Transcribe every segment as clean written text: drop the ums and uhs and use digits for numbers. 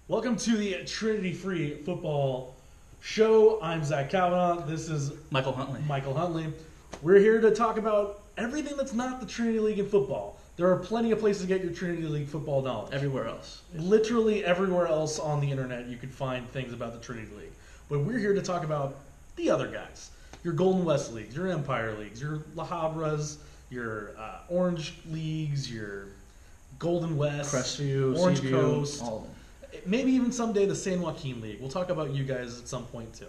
Welcome to the Trinity Free Football Show. I'm Zach Cavanagh. This is Michael Huntley. Michael Huntley. We're here to talk about everything that's not the Trinity League in football. There are plenty of places to get your Trinity League football knowledge. Everywhere else. Literally everywhere else on the internet you can find things about the Trinity League. But we're here to talk about the other guys. Your Golden West Leagues, your Empire Leagues, your La Habras, your Orange Leagues, your Golden West, Crestview, Orange Seaview, Coast. all of them. Maybe even someday the San Joaquin League. We'll talk about you guys at some point too.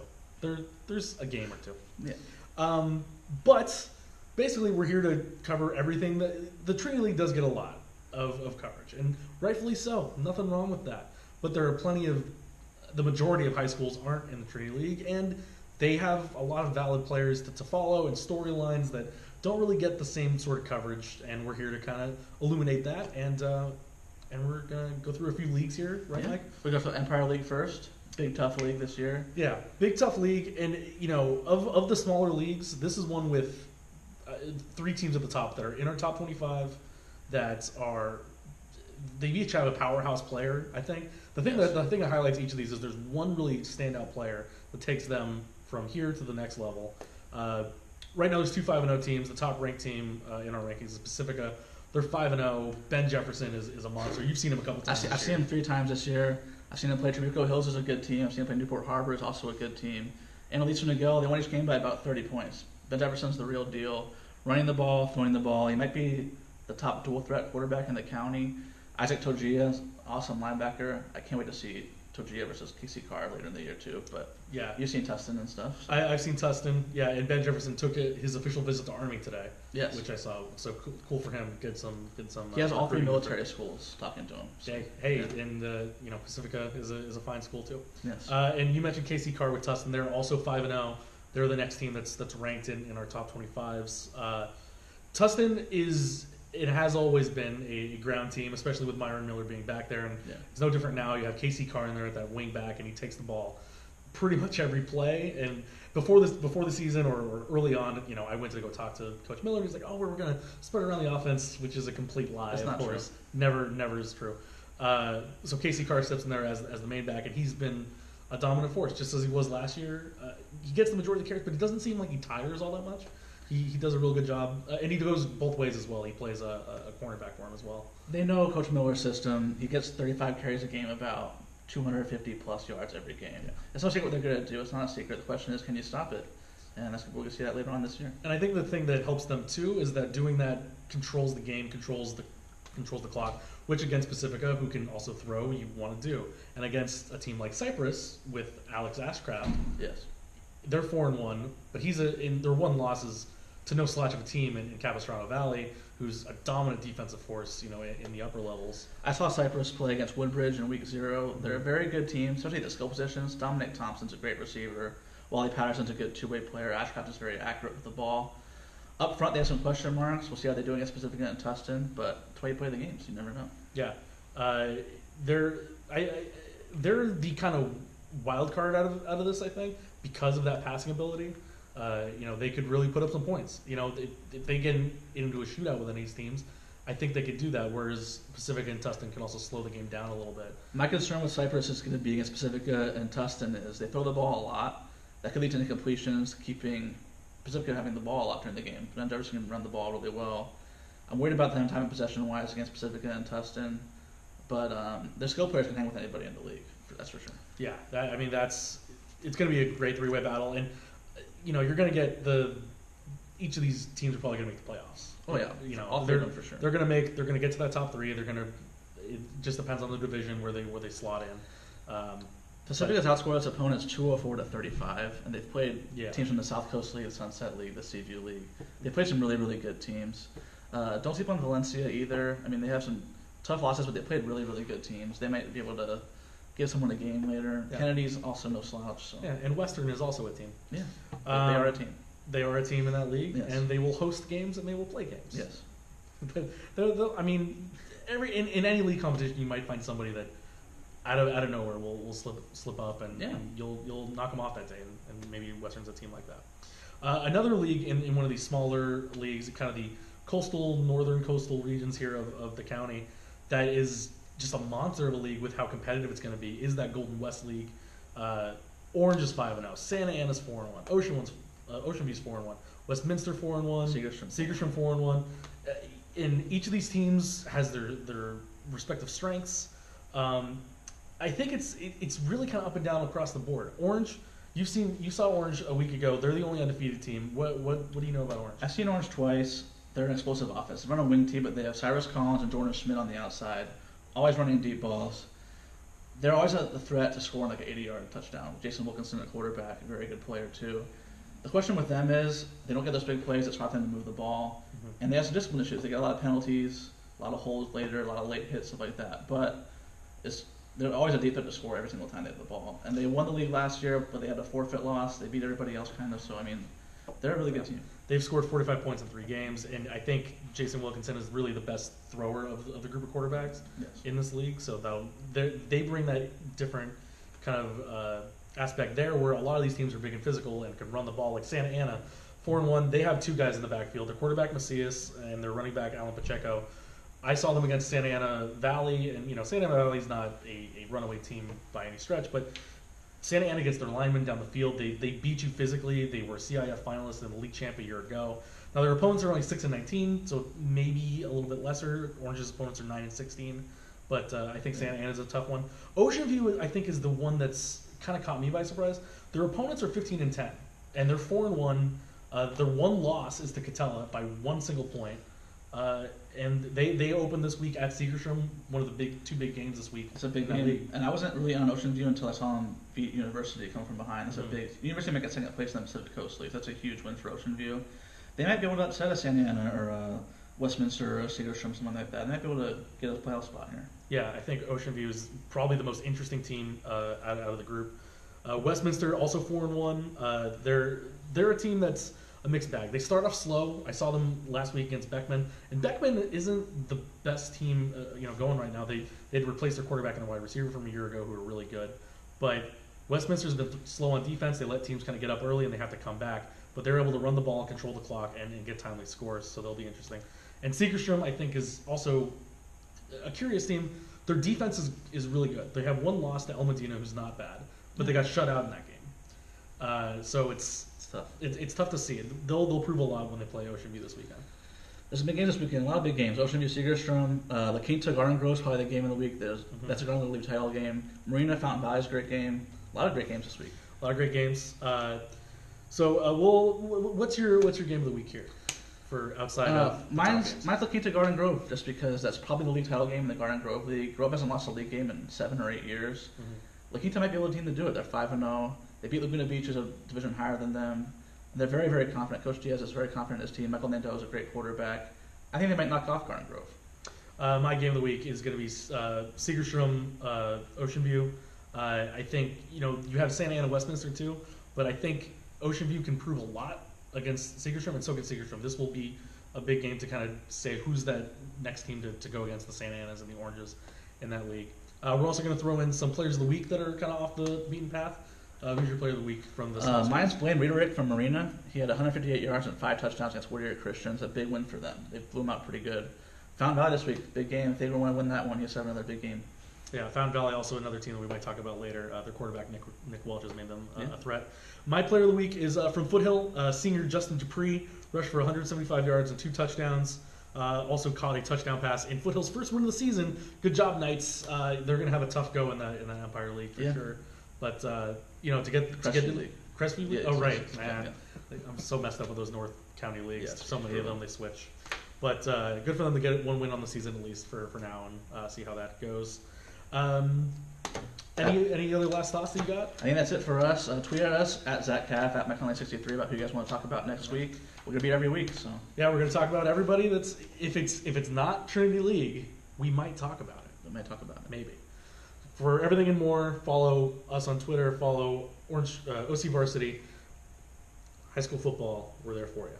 There's a game or two. Yeah. But basically we're here to cover everything. The Trinity League does get a lot of coverage, and rightfully so. Nothing wrong with that. But there are the majority of high schools aren't in the Trinity League, and they have a lot of valid players to follow and storylines that don't really get the same sort of coverage, and we're here to kind of illuminate that, and we're going to go through a few leagues here, right, Yeah. Mike? We go for the Empire League first. Big, tough league this year. Yeah, big, tough league, and, of the smaller leagues, this is one with 3 teams at the top that are in our top 25 they each have a powerhouse player, I think. The thing that highlights each of these is there's one really standout player that takes them from here to the next level. Right now there's 2 5-0 teams. The top ranked team in our rankings is Pacifica. They're 5-0. Ben Jefferson is a monster. You've seen him a couple times. I've seen him 3 times this year. I've seen him play Trabuco Hills is a good team. I've seen him play Newport Harbor is also a good team. And Aliso Niguel, they won each game by about 30 points. Ben Jefferson's the real deal. Running the ball, throwing the ball. He might be the top dual threat quarterback in the county. Isaac Togia, awesome linebacker. I can't wait to see Togia versus Casey Carr later in the year too. But yeah, you've seen Tustin and stuff. So. I've seen Tustin. Yeah, and Ben Jefferson took his official visit to Army today. Yes, which I saw. So cool for him. Get some. He has all 3 military schools talking to him. So. Hey, yeah. And Pacifica is a fine school too. Yes. And you mentioned Casey Carr with Tustin. They're also 5-0. They're the next team that's ranked in our top 25s. Tustin it has always been a ground team, especially with Myron Miller being back there, and it's no different now. You have Casey Carr in there at that wing back, and he takes the ball pretty much every play. And before the season or early on, I went to go talk to Coach Miller, and he's like, "Oh, we're going to spread around the offense," which is a complete lie. That's of course, true. Never is true. So Casey Carr steps in there as the main back, and he's been a dominant force, just as he was last year. He gets the majority of the carries, but it doesn't seem like he tires all that much. He does a real good job, and he goes both ways as well. He plays a cornerback for him as well. They know Coach Miller's system. He gets 35 carries a game, about 250-plus yards every game. Yeah. It's no secret what they're going to do. It's not a secret. The question is, can you stop it? And we're going to see that later on this year. And I think the thing that helps them, too, is that doing that controls the game, controls the clock, which against Pacifica, who can also throw, you want to do. And against a team like Cyprus with Alex Ashcraft, yes, they're 4-1, but their one loss is to no slouch of a team in Capistrano Valley, who's a dominant defensive force, in the upper levels. I saw Cyprus play against Woodbridge in week 0. They're a very good team, especially at the skill positions. Dominic Thompson's a great receiver. Wally Patterson's a good two-way player. Ashcraft is very accurate with the ball. Up front, they have some question marks. We'll see how they do against Pacifica and Tustin, but that's why you play the games. You never know. Yeah. They're the kind of wild card out of this, I think, because of that passing ability. They could really put up some points. If they get into a shootout with any of these teams, I think they could do that, whereas Pacifica and Tustin can also slow the game down a little bit. My concern with Cyprus is going to be against Pacifica and Tustin is they throw the ball a lot. That could lead to incompletions, keeping Pacifica having the ball a lot during the game. Ben Jefferson can run the ball really well. I'm worried about them time of possession-wise against Pacifica and Tustin, but their skill players can hang with anybody in the league. That's for sure. Yeah, it's going to be a great 3-way battle, and you're going to get each of these teams are probably going to make the playoffs. Oh yeah, all 3 of them for sure. They're going to get to that top 3. It just depends on the division where they slot in. Pacifica's outscored its opponents 204-35, and they've played teams from the South Coast League, the Sunset League, the Seaview League. They've played some really, really good teams. Don't sleep on Valencia either. I mean, they have some tough losses, but they played really, really good teams. They might be able to give someone a game later. Yeah. Kennedy's also no slouch. So. Yeah, and Western is also a team. Yeah, they are a team. They are a team in that league, yes. And they will host games and they will play games. Yes. In any league competition, you might find somebody that out of nowhere will slip up, and you'll knock them off that day, and maybe Western's a team like that. Another league in one of these smaller leagues, kind of the northern coastal regions here of the county, that is just a monster of a league with how competitive it's going to be is that Golden West League. Orange is 5-0. Santa Ana's 4-1. Ocean View's 4-1. Westminster 4-1. Segerstrom 4-1. And each of these teams has their respective strengths. I think it's really kind of up and down across the board. Orange, you saw Orange a week ago. They're the only undefeated team. What do you know about Orange? I've seen Orange twice. They're an explosive offense. They run a wing team, but they have Cyrus Collins and Jordan Schmidt on the outside, always running deep balls. They're always a threat to scoring like an 80-yard touchdown. Jason Wilkinson, at quarterback, a very good player too. The question with them is they don't get those big plays that stop them to move the ball, and they have some discipline issues. They get a lot of penalties, a lot of holds later, a lot of late hits, stuff like that. But they're always a deep threat to score every single time they have the ball. And they won the league last year, but they had a forfeit loss. They beat everybody else kind of. So I mean, they're a really good team. They've scored 45 points in 3 games, and I think Jason Wilkinson is really the best thrower of the group of quarterbacks in this league. So they bring that different kind of aspect there, where a lot of these teams are big and physical and can run the ball. Like Santa Ana, 4-1. They have 2 guys in the backfield. Their quarterback Macias and their running back Alan Pacheco. I saw them against Santa Ana Valley, and Santa Ana Valley is not a runaway team by any stretch, but Santa Ana gets their linemen down the field. They beat you physically. They were CIF finalists and the league champ a year ago. Now their opponents are only 6-19, so maybe a little bit lesser. Orange's opponents are 9-16, but I think Santa Ana is a tough one. Ocean View, I think, is the one that's kind of caught me by surprise. Their opponents are 15-10, and they're 4-1. Their one loss is to Catella by 1 single point. And they opened this week at Segerstrom, one of the 2 big games this week. It's a big game, and I wasn't really on Ocean View until I saw them beat University come from behind. That's a big University might get second place in the Pacific Coast League. That's a huge win for Ocean View. They might be able to upset a Santa Ana or Westminster or Segerstrom, something like that. They might be able to get a playoff spot here. Yeah, I think Ocean View is probably the most interesting team out of the group. Westminster also 4-1. They're a team that's a mixed bag. They start off slow. I saw them last week against Beckman, and Beckman isn't the best team going right now. They'd replaced their quarterback and a wide receiver from a year ago who were really good, but Westminster's been slow on defense. They let teams kind of get up early and they have to come back, but they're able to run the ball, control the clock, and get timely scores, so they'll be interesting. And Segerstrom, I think, is also a curious team. Their defense is really good. They have 1 loss to El Medina, who's not bad, but they got shut out in that game. So it's tough. It's tough to see. They'll prove a lot when they play Ocean View this weekend. There's a big game this weekend. A lot of big games. Ocean View, Segerstrom, La Quinta, Garden Grove's probably the game of the week. That's a Garden Grove title game. Marina, Fountain Valley's a great game. A lot of great games this week. A lot of great games. What's your game of the week here for outside of mine's La Quinta, Garden Grove, just because that's probably the league title game in the Garden Grove League. Grove hasn't lost a league game in 7 or 8 years. La Quinta might be able to team to do it. They're 5-0. They beat Laguna Beach, who's a division higher than them. They're very, very confident. Coach Diaz is very confident in his team. Michael Nando is a great quarterback. I think they might knock off Garden Grove. My game of the week is going to be Segerstrom, Ocean View. I think you have Santa Ana, Westminster too, but I think Ocean View can prove a lot against Segerstrom, and so can Segerstrom. This will be a big game to kind of say who's that next team to go against the Santa Anas and the Oranges in that league. We're also going to throw in some players of the week that are kind of off the beaten path. Who's your player of the week from this? Mine's Blaine Riederick from Marina. He had 158 yards and 5 touchdowns against Warrior Christians. A big win for them. They blew him out pretty good. Fountain Valley this week, big game. If they don't want to win that one, he'll have another big game. Yeah, Fountain Valley, also another team that we might talk about later. Their quarterback, Nick Welch, has made them a threat. My player of the week is from Foothill, senior Justin Dupree, rushed for 175 yards and 2 touchdowns. Also caught a touchdown pass in Foothill's first win of the season. Good job, Knights. They're going to have a tough go in that Empire League for sure. But to get League. Crestview League. Yeah, Oh right, man. I'm so messed up with those North County leagues. So many of them they switch. But good for them to get 1 win on the season at least for now, and see how that goes. Any other last thoughts that you got? I think that's it for us. Tweet at us at ZachCaff at McConley63 about who you guys want to talk about next week. We're gonna be every week, so yeah, we're gonna talk about everybody. That's if it's not Trinity League, we might talk about it. We might talk about it. Maybe. For everything and more, follow us on Twitter. Follow OCVarsity. High school football. We're there for you.